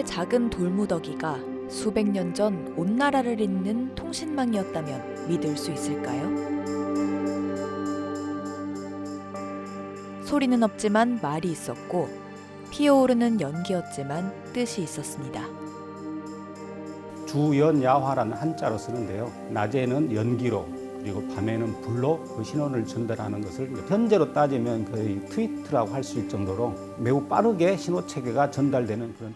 하나의 작은 돌무더기가 수백 년 전 온 나라를 잇는 통신망이었다면 믿을 수 있을까요? 소리는 없지만 말이 있었고 피어오르는 연기였지만 뜻이 있었습니다. 주연야화라는 한자로 쓰는데요. 낮에는 연기로 그리고 밤에는 불로 그 신호를 전달하는 것을 현재로 따지면 거의 트위트라고 할 수 있을 정도로 매우 빠르게 신호 체계가 전달되는 그런.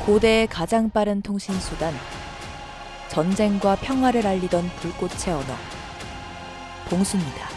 고대의 가장 빠른 통신수단, 전쟁과 평화를 알리던 불꽃의 언어, 봉수입니다.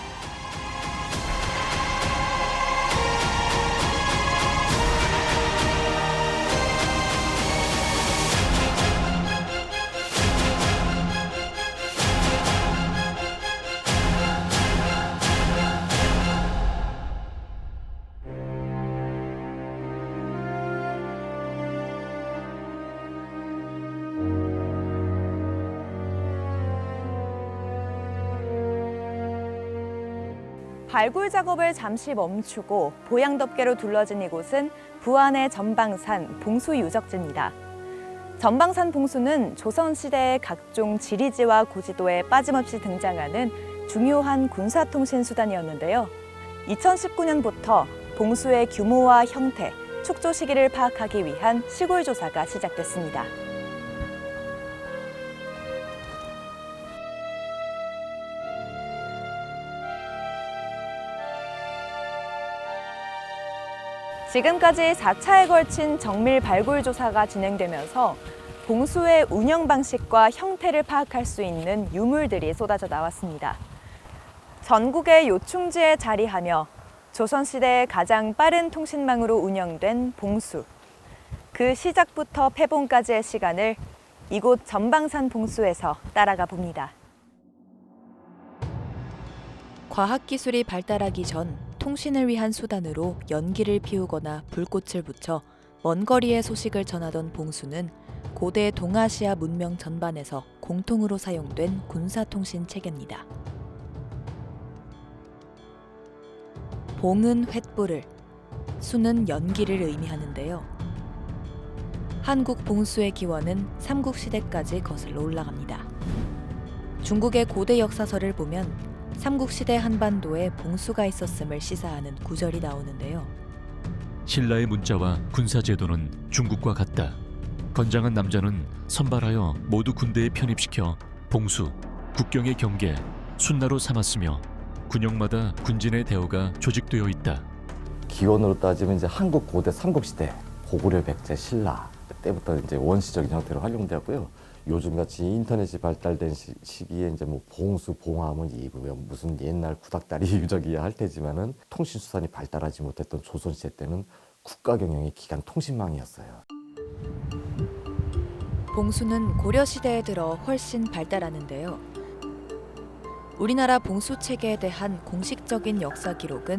발굴 작업을 잠시 멈추고 보양덮개로 둘러진 이곳은 부안의 전방산 봉수 유적지입니다. 전방산 봉수는 조선시대의 각종 지리지와 고지도에 빠짐없이 등장하는 중요한 군사통신 수단이었는데요. 2019년부터 봉수의 규모와 형태, 축조 시기를 파악하기 위한 시골 조사가 시작됐습니다. 지금까지 4차에 걸친 정밀 발굴 조사가 진행되면서 봉수의 운영 방식과 형태를 파악할 수 있는 유물들이 쏟아져 나왔습니다. 전국의 요충지에 자리하며 조선시대의 가장 빠른 통신망으로 운영된 봉수. 그 시작부터 폐봉까지의 시간을 이곳 전방산 봉수에서 따라가 봅니다. 과학기술이 발달하기 전 통신을 위한 수단으로 연기를 피우거나 불꽃을 붙여 먼 거리의 소식을 전하던 봉수는 고대 동아시아 문명 전반에서 공통으로 사용된 군사통신 체계입니다. 봉은 횃불을, 수는 연기를 의미하는데요. 한국 봉수의 기원은 삼국시대까지 거슬러 올라갑니다. 중국의 고대 역사서를 보면 삼국시대 한반도에 봉수가 있었음을 시사하는 구절이 나오는데요. 신라의 문자와 군사제도는 중국과 같다. 건장한 남자는 선발하여 모두 군대에 편입시켜 봉수, 국경의 경계, 순나로 삼았으며 군역마다 군진의 대우가 조직되어 있다. 기원으로 따지면 이제 한국 고대 삼국시대 고구려 백제 신라 때부터 이제 원시적인 형태로 활용되었고요. 요즘같이 인터넷이 발달된 시기에 이제 뭐 봉수, 봉화문 입으면 무슨 옛날 구닥다리 유적이야 할 테지만은 통신 수단이 발달하지 못했던 조선시대 때는 국가 경영의 기간 통신망이었어요. 봉수는 고려 시대에 들어 훨씬 발달하는데요. 우리나라 봉수 체계에 대한 공식적인 역사 기록은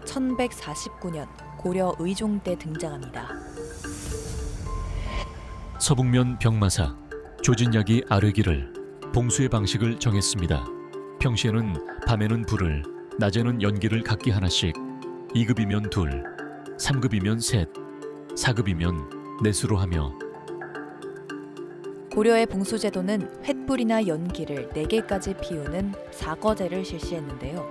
1149년 고려 의종 때 등장합니다. 서북면 병마사 조진약이 아르기를 봉수의 방식을 정했습니다. 평시에는 밤에는 불을, 낮에는 연기를 각기 하나씩 2급이면 둘, 3급이면 셋, 4급이면 넷으로 하며 고려의 봉수 제도는 횃불이나 연기를 4개까지 피우는 사거제를 실시했는데요.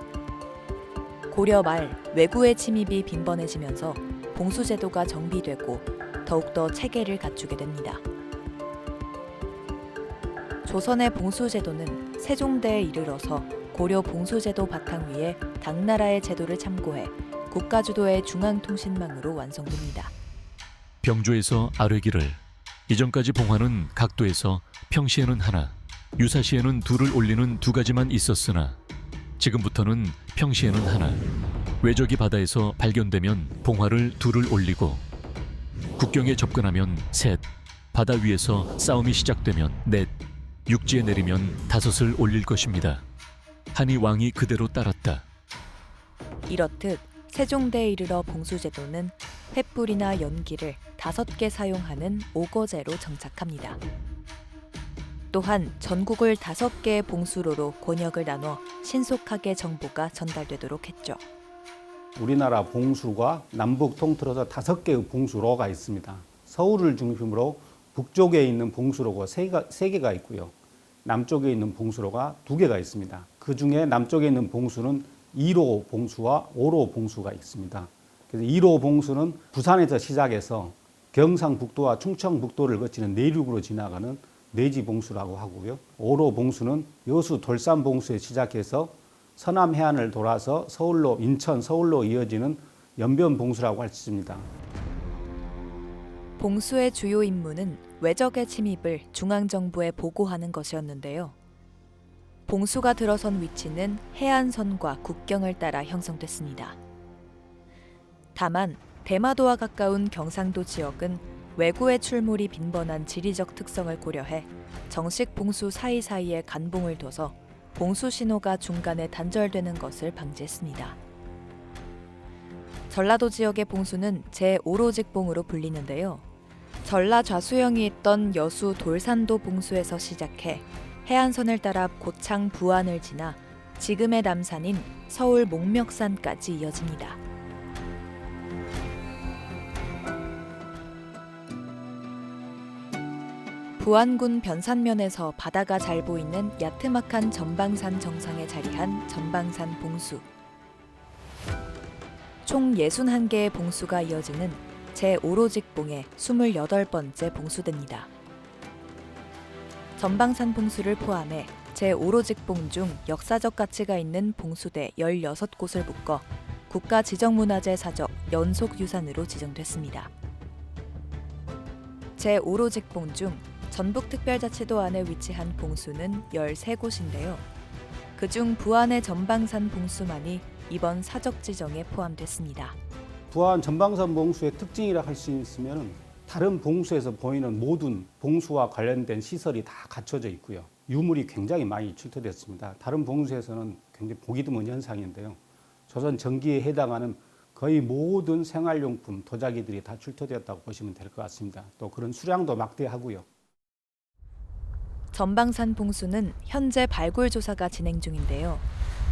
고려 말 외구의 침입이 빈번해지면서 봉수 제도가 정비되고 더욱더 체계를 갖추게 됩니다. 조선의 봉수 제도는 세종대에 이르러서 고려 봉수 제도 바탕 위에 당나라의 제도를 참고해 국가 주도의 중앙통신망으로 완성됩니다. 병조에서 아르기를, 이전까지 봉화는 각도에서 평시에는 하나, 유사시에는 둘을 올리는 두 가지만 있었으나 지금부터는 평시에는 하나, 외적이 바다에서 발견되면 봉화를 둘을 올리고 국경에 접근하면 셋, 바다 위에서 싸움이 시작되면 넷, 육지에 내리면 다섯을 올릴 것입니다. 하니 왕이 그대로 따랐다. 이렇듯 세종대에 이르러 봉수제도는 횃불이나 연기를 5개 사용하는 오거제로 정착합니다. 또한 전국을 5개의 봉수로로 권역을 나눠 신속하게 정보가 전달되도록 했죠. 우리나라 봉수가 남북 통틀어서 5개의 봉수로가 있습니다. 서울을 중심으로 북쪽에 있는 봉수로가 3개가 있고요. 남쪽에 있는 봉수로가 2개가 있습니다. 그 중에 남쪽에 있는 봉수는 2로 봉수와 5로 봉수가 있습니다. 그래서 2로 봉수는 부산에서 시작해서 경상북도와 충청북도를 거치는 내륙으로 지나가는 내지 봉수라고 하고요. 5로 봉수는 여수 돌산 봉수에 시작해서 서남 해안을 돌아서 서울로 인천 서울로 이어지는 연변 봉수라고 할 수 있습니다. 봉수의 주요 임무는 외적의 침입을 중앙정부에 보고하는 것이었는데요. 봉수가 들어선 위치는 해안선과 국경을 따라 형성됐습니다. 다만 대마도와 가까운 경상도 지역은 외구의 출몰이 빈번한 지리적 특성을 고려해 정식 봉수 사이사이에 간봉을 둬서 봉수 신호가 중간에 단절되는 것을 방지했습니다. 전라도 지역의 봉수는 제5로직봉으로 불리는데요. 전라 좌수영이 있던 여수 돌산도 봉수에서 시작해 해안선을 따라 고창 부안을 지나 지금의 남산인 서울 목멱산까지 이어집니다. 부안군 변산면에서 바다가 잘 보이는 야트막한 전방산 정상에 자리한 전방산 봉수. 총 61개의 봉수가 이어지는 제5로직봉의 28번째 봉수대입니다. 전방산 봉수를 포함해 제5로직봉 중 역사적 가치가 있는 봉수대 16곳을 묶어 국가지정문화재사적 연속유산으로 지정됐습니다. 제5로직봉 중 전북특별자치도 안에 위치한 봉수는 13곳인데요. 그중 부안의 전방산 봉수만이 이번 사적 지정에 포함됐습니다. 부안 전방산 봉수의 특징이라 할 수 있으면 다른 봉수에서 보이는 모든 봉수와 관련된 시설이 다 갖춰져 있고요. 유물이 굉장히 많이 출토됐습니다. 다른 봉수에서는 굉장히 보기 드문 현상인데요. 조선 전기에 해당하는 거의 모든 생활용품, 도자기들이 다 출토되었다고 보시면 될 것 같습니다. 또 그런 수량도 막대하고요. 전방산 봉수는 현재 발굴 조사가 진행 중인데요.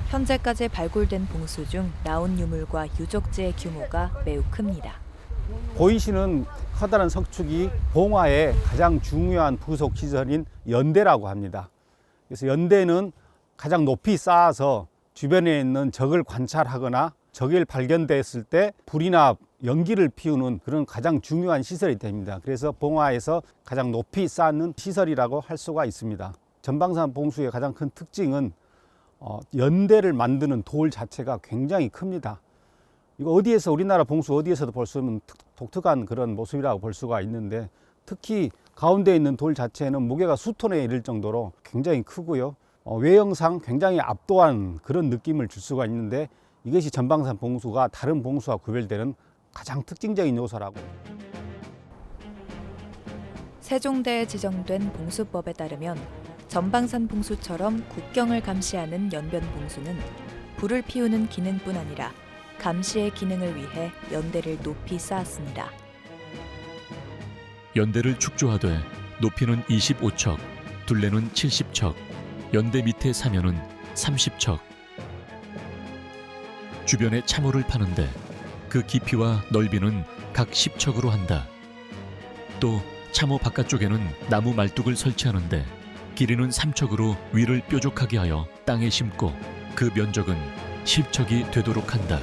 현재까지 발굴된 봉수 중 나온 유물과 유적지의 규모가 매우 큽니다. 보이시는 커다란 석축이 봉화의 가장 중요한 부속 시설인 연대라고 합니다. 그래서 연대는 가장 높이 쌓아서 주변에 있는 적을 관찰하거나 적이 발견됐을 때 불이나 연기를 피우는 그런 가장 중요한 시설이 됩니다. 그래서 봉화에서 가장 높이 쌓는 시설이라고 할 수가 있습니다. 전방산 봉수의 가장 큰 특징은 연대를 만드는 돌 자체가 굉장히 큽니다. 이거 어디에서 우리나라 봉수 어디에서도 볼 수 있는 독특한 그런 모습이라고 볼 수가 있는데 특히 가운데 있는 돌 자체는 무게가 수톤에 이를 정도로 굉장히 크고요. 외형상 굉장히 압도한 그런 느낌을 줄 수가 있는데 이것이 전방산 봉수가 다른 봉수와 구별되는 가장 특징적인 요소라고. 세종대에 지정된 봉수법에 따르면 전방산 봉수처럼 국경을 감시하는 연변 봉수는 불을 피우는 기능뿐 아니라 감시의 기능을 위해 연대를 높이 쌓았습니다. 연대를 축조하되 높이는 25척, 둘레는 70척, 연대 밑에 사면은 30척. 주변에 참호를 파는데 그 깊이와 넓이는 각 10척으로 한다. 또 참호 바깥쪽에는 나무 말뚝을 설치하는데 길이는 3척으로 위를 뾰족하게 하여 땅에 심고 그 면적은 10척이 되도록 한다.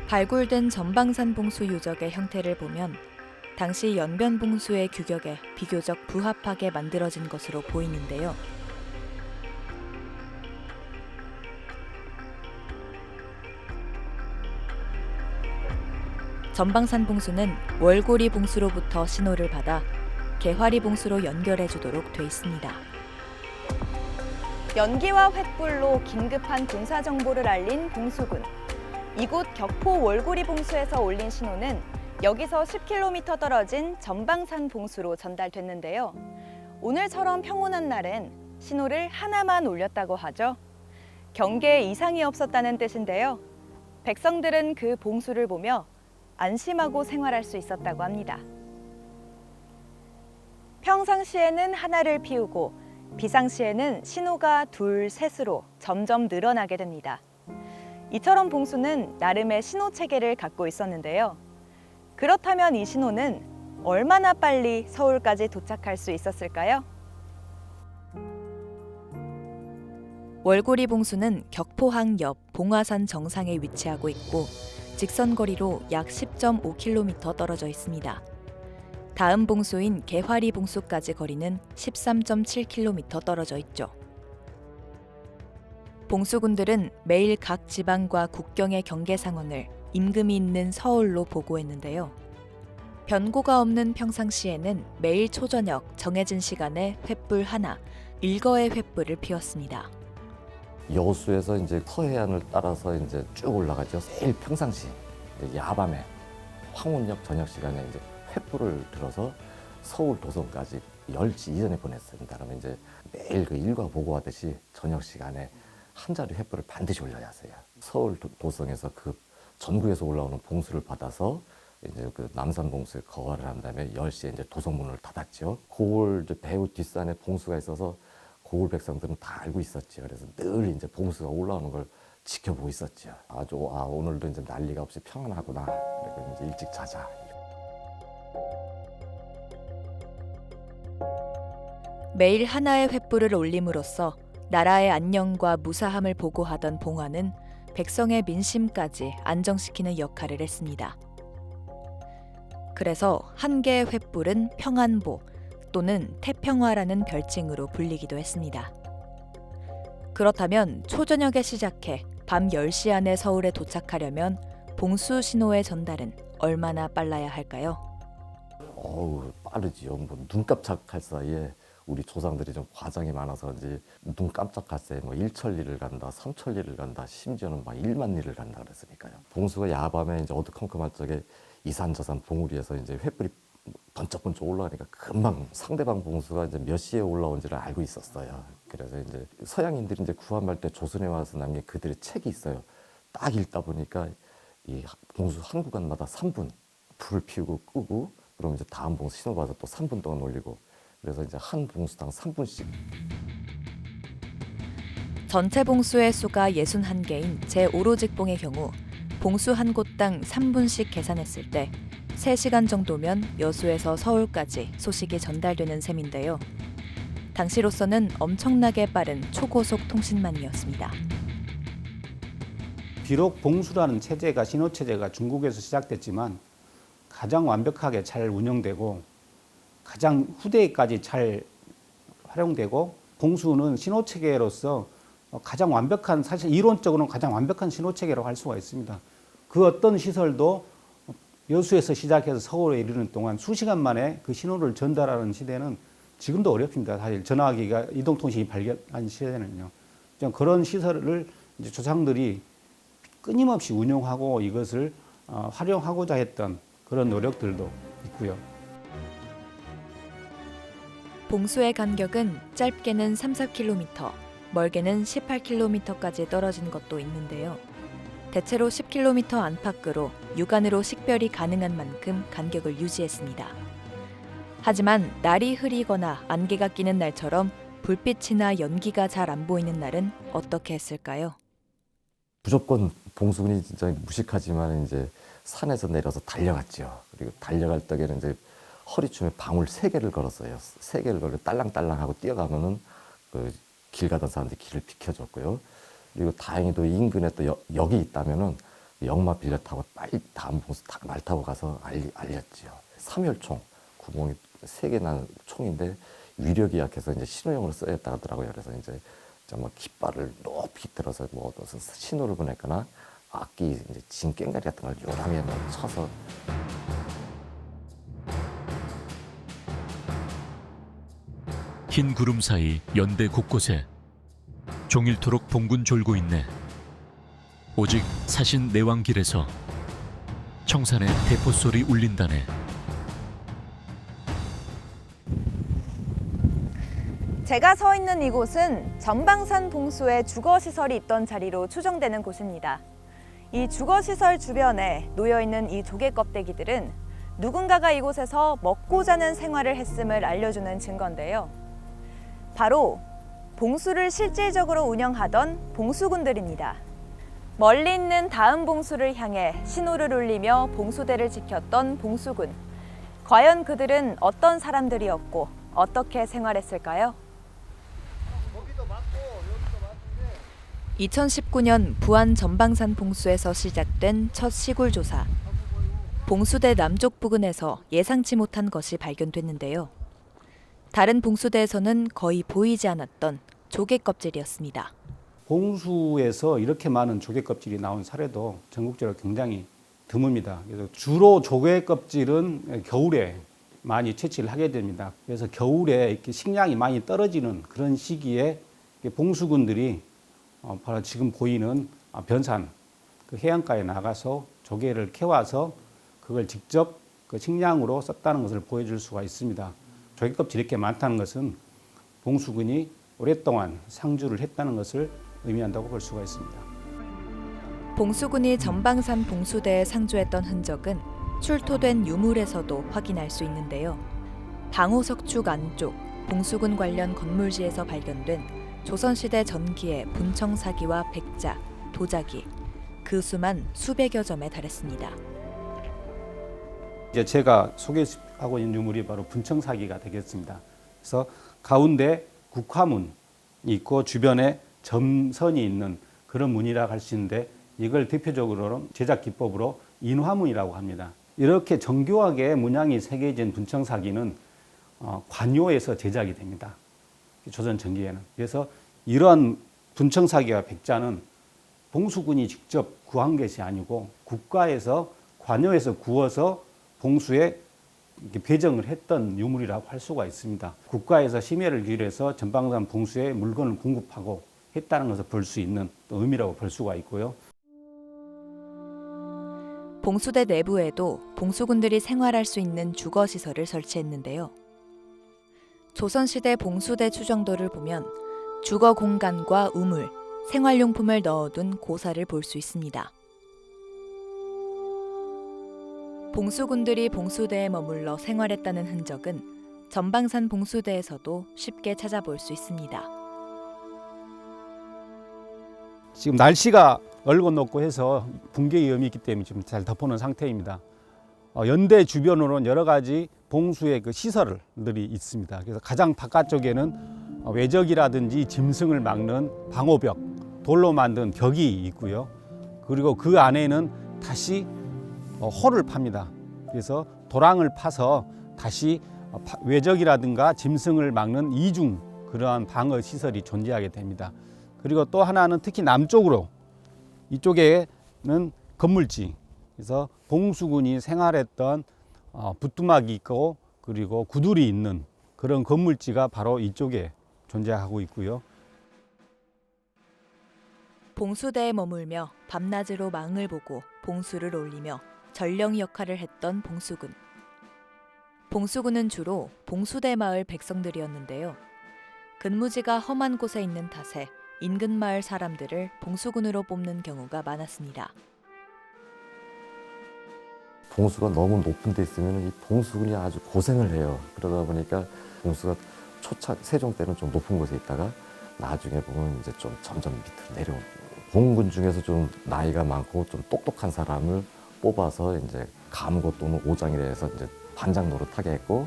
발굴된 전방산 봉수 유적의 형태를 보면 당시 연변 봉수의 규격에 비교적 부합하게 만들어진 것으로 보이는데요. 전방산 봉수는 월고리 봉수로부터 신호를 받아 개화리 봉수로 연결해 주도록 돼 있습니다. 연기와 횃불로 긴급한 공사 정보를 알린 봉수군. 이곳 격포 월고리 봉수에서 올린 신호는 여기서 10km 떨어진 전방산 봉수로 전달됐는데요. 오늘처럼 평온한 날엔 신호를 하나만 올렸다고 하죠. 경계에 이상이 없었다는 뜻인데요. 백성들은 그 봉수를 보며 안심하고 생활할 수 있었다고 합니다. 평상시에는 하나를 피우고 비상시에는 신호가 둘, 셋으로 점점 늘어나게 됩니다. 이처럼 봉수는 나름의 신호 체계를 갖고 있었는데요. 그렇다면 이 신호는 얼마나 빨리 서울까지 도착할 수 있었을까요? 월고리 봉수는 격포항 옆 봉화산 정상에 위치하고 있고 직선 거리로 약 10.5km 떨어져 있습니다. 다음 봉수인 개화리 봉수까지 거리는 13.7km 떨어져 있죠. 봉수군들은 매일 각 지방과 국경의 경계 상황을 임금이 있는 서울로 보고했는데요. 변고가 없는 평상시에는 매일 초저녁 정해진 시간에 횃불 하나, 일거의 횃불을 피웠습니다. 여수에서 이제 서해안을 따라서 이제 쭉 올라가죠. 매일 평상시 이제 야밤에 황혼역 저녁 시간에 이제 횃불을 들어서 서울 도성까지 10시 이전에 보냈습니다. 그러면 이제 매일 그 일과 보고하듯이 저녁 시간에 한 자리 횃불을 반드시 올려야 하세요. 서울 도성에서 그 전국에서 올라오는 봉수를 받아서 이제 그 남산 봉수에 거화를 한 다음에 10시에 이제 도성문을 닫았죠. 고을 이제 배후 뒷산에 봉수가 있어서 고을 백성들은 다 알고 있었죠. 그래서 늘 이제 봉수가 올라오는 걸 지켜보고 있었죠. 오늘도 이제 난리가 없이 평안하구나. 그리고 이제 일찍 자자. 매일 하나의 횃불을 올림으로써 나라의 안녕과 무사함을 보고하던 봉화는 백성의 민심까지 안정시키는 역할을 했습니다. 그래서 한 개의 횃불은 평안보 또는 태평화라는 별칭으로 불리기도 했습니다. 그렇다면 초저녁에 시작해 밤 10시 안에 서울에 도착하려면 봉수 신호의 전달은 얼마나 빨라야 할까요? 빠르지요. 뭐 눈 깜짝할 사이에 우리 조상들이 좀 과장이 많아서인지 눈 깜짝할 사이에 뭐 1천리를 간다, 3천리를 간다, 심지어는 막 1만 리를 간다 그랬으니까요. 봉수가 야밤에 이제 어두컴컴할 적에 이산저산 봉우리에서 이제 횃불이 번쩍번쩍 올라가니까 금방 상대방 봉수가 이제 몇 시에 올라온지를 알고 있었어요. 그래서 이제 서양인들이 이제 구한말 때 조선에 와서 남긴 그들의 책이 있어요. 딱 읽다 보니까 이 봉수 한 구간마다 3분 불을 피우고 끄고 그럼 이제 다음 봉수 신호받아 또 3분 동안 올리고 그래서 이제 한 봉수당 3분씩. 전체 봉수의 수가 61개인 제5로직봉의 경우 봉수 한 곳당 3분씩 계산했을 때 3시간 정도면 여수에서 서울까지 소식이 전달되는 셈인데요. 당시로서는 엄청나게 빠른 초고속 통신망이었습니다. 비록 봉수라는 체제가 신호체제가 중국에서 시작됐지만 가장 완벽하게 잘 운영되고 가장 후대까지 잘 활용되고 봉수는 신호체계로서 가장 완벽한 사실 이론적으로는 가장 완벽한 신호체계라고 할 수가 있습니다. 그 어떤 시설도 여수에서 시작해서 서울에 이르는 동안 수시간 만에 그 신호를 전달하는 시대는 지금도 어렵습니다. 사실 전화기가 이동통신이 발견한 시대는요. 그런 시설을 이제 조상들이 끊임없이 운용하고 이것을 활용하고자 했던 그런 노력들도 있고요. 봉수의 간격은 짧게는 3-4km, 멀게는 18km까지 떨어진 것도 있는데요. 대체로 10km 안팎으로 육안으로 식별이 가능한 만큼 간격을 유지했습니다. 하지만 날이 흐리거나 안개가 끼는 날처럼 불빛이나 연기가 잘 안 보이는 날은 어떻게 했을까요? 무조건 봉수군이 진짜 무식하지만 이제 산에서 내려서 달려갔죠. 그리고 달려갈 적에는 이제 허리춤에 방울 3개를 걸었어요. 3개를 걸고 딸랑딸랑하고 뛰어가면은 그 길 가던 사람들이 길을 비켜줬고요. 그리고 다행히도 인근에 또 역이 있다면은 역마 빌려 타고 빨리 다음 봉수 말 타고 가서 알렸지요. 삼열총 구멍이 3개 난 총인데 위력이 약해서 이제 신호용으로 써야겠다 하더라고요. 그래서 이제 정말 깃발을 높이 들어서 뭐 무슨 신호를 보냈거나 악기 이제 진 깽가리 같은 걸 요랑에 쳐서. 흰 구름 사이 연대 곳곳에 종일토록 봉군 졸고 있네. 오직 사신 내왕길에서 청산의 대포 소리 울린다네. 제가 서 있는 이곳은 전방산 봉수의 주거시설이 있던 자리로 추정되는 곳입니다. 이 주거시설 주변에 놓여있는 이 조개 껍데기들은 누군가가 이곳에서 먹고 자는 생활을 했음을 알려주는 증거인데요. 바로 봉수를 실질적으로 운영하던 봉수군들입니다. 멀리 있는 다음 봉수를 향해 신호를 울리며 봉수대를 지켰던 봉수군. 과연 그들은 어떤 사람들이었고 어떻게 생활했을까요? 2019년 부안 전방산 봉수에서 시작된 첫 시굴 조사. 봉수대 남쪽 부근에서 예상치 못한 것이 발견됐는데요. 다른 봉수대에서는 거의 보이지 않았던 조개 껍질이었습니다. 봉수에서 이렇게 많은 조개 껍질이 나온 사례도 전국적으로 굉장히 드뭅니다. 그래서 주로 조개 껍질은 겨울에 많이 채취를 하게 됩니다. 그래서 겨울에 이렇게 식량이 많이 떨어지는 그런 시기에 봉수군들이 바로 지금 보이는 변산, 그 해안가에 나가서 조개를 캐와서 그걸 직접 그 식량으로 썼다는 것을 보여줄 수가 있습니다. 조개 껍질이 이렇게 많다는 것은 봉수군이 오랫동안 상주를 했다는 것을 의미한다고 볼 수가 있습니다. 봉수군이 전방산 봉수대에 상주했던 흔적은 출토된 유물에서도 확인할 수 있는데요. 방호석축 안쪽 봉수군 관련 건물지에서 발견된 조선시대 전기의 분청사기와 백자, 도자기, 그 수만 수백여 점에 달했습니다. 이제 제가 소개하고 있는 유물이 바로 분청사기가 되겠습니다. 그래서 가운데 국화문이 있고 주변에 점선이 있는 그런 문이라고 할 수 있는데 이걸 대표적으로는 제작 기법으로 인화문이라고 합니다. 이렇게 정교하게 문양이 새겨진 분청사기는 관요에서 제작이 됩니다. 조선 전기에는. 그래서 이러한 분청사기와 백자는 봉수군이 직접 구한 것이 아니고 국가에서 관요에서 구워서 봉수에 배정을 했던 유물이라고 할 수가 있습니다. 국가에서 심혈을 기울여서 전방산 봉수에 물건을 공급하고 했다는 것을 볼 수 있는 또 의미라고 볼 수가 있고요. 봉수대 내부에도 봉수군들이 생활할 수 있는 주거시설을 설치했는데요. 조선시대 봉수대 추정도를 보면 주거 공간과 우물, 생활용품을 넣어둔 고사를 볼 수 있습니다. 봉수군들이 봉수대에 머물러 생활했다는 흔적은 전방산 봉수대에서도 쉽게 찾아볼 수 있습니다. 지금 날씨가 얼건높고 해서 붕괴 위험이 있기 때문에 지금 잘 덮어놓은 상태입니다. 연대 주변으로는 여러 가지 봉수의 그 시설들이 있습니다. 그래서 가장 바깥쪽에는 외적이라든지 짐승을 막는 방호벽, 돌로 만든 벽이 있고요. 그리고 그 안에는 다시 홀을 팝니다. 그래서 도랑을 파서 다시 외적이라든가 짐승을 막는 이중 그러한 방어 시설이 존재하게 됩니다. 그리고 또 하나는 특히 남쪽으로 이쪽에는 건물지, 그래서 봉수군이 생활했던 부뚜막이 있고 그리고 구들이 있는 그런 건물지가 바로 이쪽에 존재하고 있고요. 봉수대에 머물며 밤낮으로 망을 보고 봉수를 올리며 전령 역할을 했던 봉수군. 봉수군은 주로 봉수대 마을 백성들이었는데요. 근무지가 험한 곳에 있는 탓에 인근 마을 사람들을 봉수군으로 뽑는 경우가 많았습니다. 봉수가 너무 높은 데 있으면 이 봉수군이 아주 고생을 해요. 그러다 보니까 봉수가 세종 때는 좀 높은 곳에 있다가 나중에 보면 이제 좀 점점 밑으로 내려오고, 봉군 중에서 좀 나이가 많고 좀 똑똑한 사람을 뽑아서 이제 감고 또는 오장이라 해서 이제 반장 노릇하게 했고,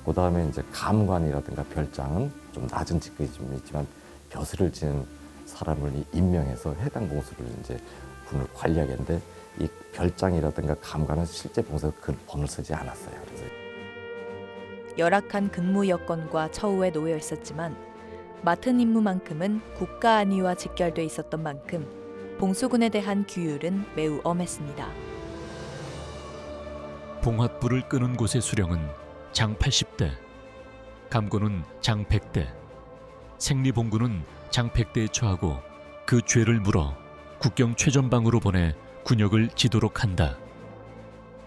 그 다음에 이제 감관이라든가 별장은 좀 낮은 직급이지만 벼슬을 지은 사람을 임명해서 해당 봉수를 이제 군을 관리하게 했는데, 이 별장이라든가 감관은 실제 봉수가 그 번을 쓰지 않았어요. 그래서 열악한 근무 여건과 처우에 놓여 있었지만 맡은 임무만큼은 국가 안위와 직결돼 있었던 만큼 봉수군에 대한 규율은 매우 엄했습니다. 봉화불을 끄는 곳의 수령은 장 80대, 감고는 장 100대, 생리봉군은 장 100대에 처하고 그 죄를 물어 국경 최전방으로 보내 군역을 지도록 한다.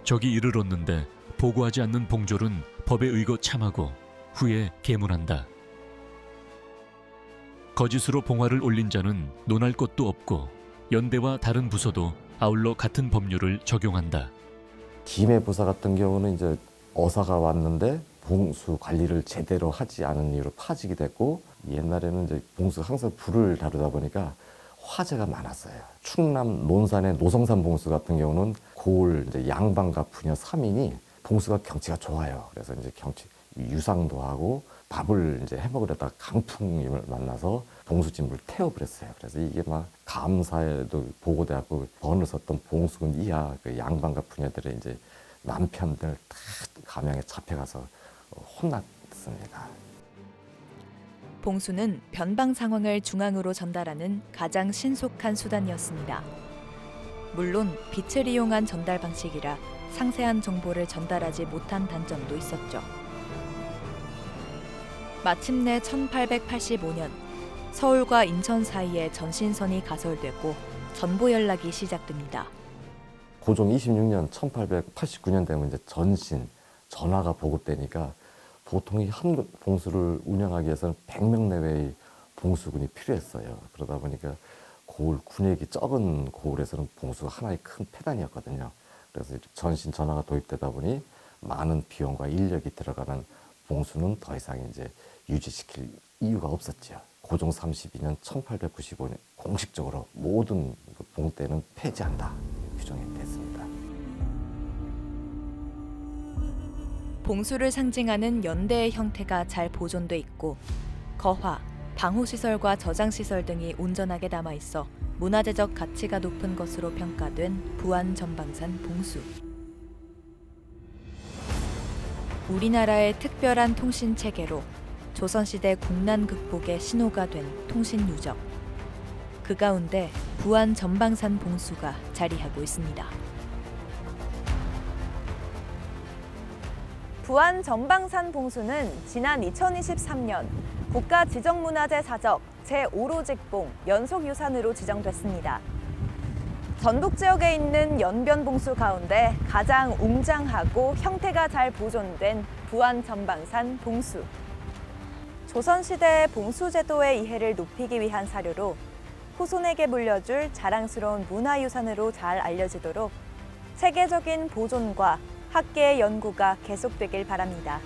적이 이를 얻는데 보고하지 않는 봉졸은 법에 의거 참하고 후에 계문한다. 거짓으로 봉화를 올린 자는 논할 것도 없고 연대와 다른 부서도 아울러 같은 법률을 적용한다. 김해부사 같은 경우는 이제 어사가 왔는데 봉수 관리를 제대로 하지 않은 이유로 파직이 됐고, 옛날에는 이제 봉수가 항상 불을 다루다 보니까 화재가 많았어요. 충남 논산의 노성산 봉수 같은 경우는 고을 이제 양반과 부녀 3인이 봉수가 경치가 좋아요. 그래서 이제 경치 유상도 하고 밥을 이제 해먹으려다가 강풍을 만나서 봉수진물을 태워버렸어요. 그래서 이게 막 감사에도 보고돼갖고 번을 썼던 봉수군 이하 그 양반과 부녀들의 이제 남편들 다 감형에 잡혀가서 혼났습니다. 봉수는 변방 상황을 중앙으로 전달하는 가장 신속한 수단이었습니다. 물론 빛을 이용한 전달 방식이라 상세한 정보를 전달하지 못한 단점도 있었죠. 마침내 1885년 서울과 인천 사이에 전신선이 가설되고 전보 연락이 시작됩니다. 고종 26년 1889년 되면 이제 전신 전화가 보급되니까 보통 이 한 봉수를 운영하기 위해서는 100명 내외의 봉수군이 필요했어요. 그러다 보니까 고을 군역이 적은 고을에서는 봉수가 하나의 큰 폐단이었거든요. 그래서 전신 전화가 도입되다 보니 많은 비용과 인력이 들어가는 봉수는 더 이상 이제 유지시킬 이유가 없었죠. 고종 32년 1895년 공식적으로 모든 봉대는 폐지한다 규정이 됐습니다. 봉수를 상징하는 연대의 형태가 잘 보존돼 있고 거화, 방호시설과 저장시설 등이 온전하게 남아있어 문화재적 가치가 높은 것으로 평가된 부안전방산 봉수. 우리나라의 특별한 통신체계로 조선시대 국난 극복의 신호가 된 통신유적. 그 가운데 부안전방산 봉수가 자리하고 있습니다. 부안 전방산 봉수는 지난 2023년 국가지정문화재 사적 제5로 직봉 연속유산으로 지정됐습니다. 전북 지역에 있는 연변 봉수 가운데 가장 웅장하고 형태가 잘 보존된 부안 전방산 봉수. 조선시대의 봉수 제도의 이해를 높이기 위한 사료로 후손에게 물려줄 자랑스러운 문화유산으로 잘 알려지도록 체계적인 보존과 학계의 연구가 계속되길 바랍니다.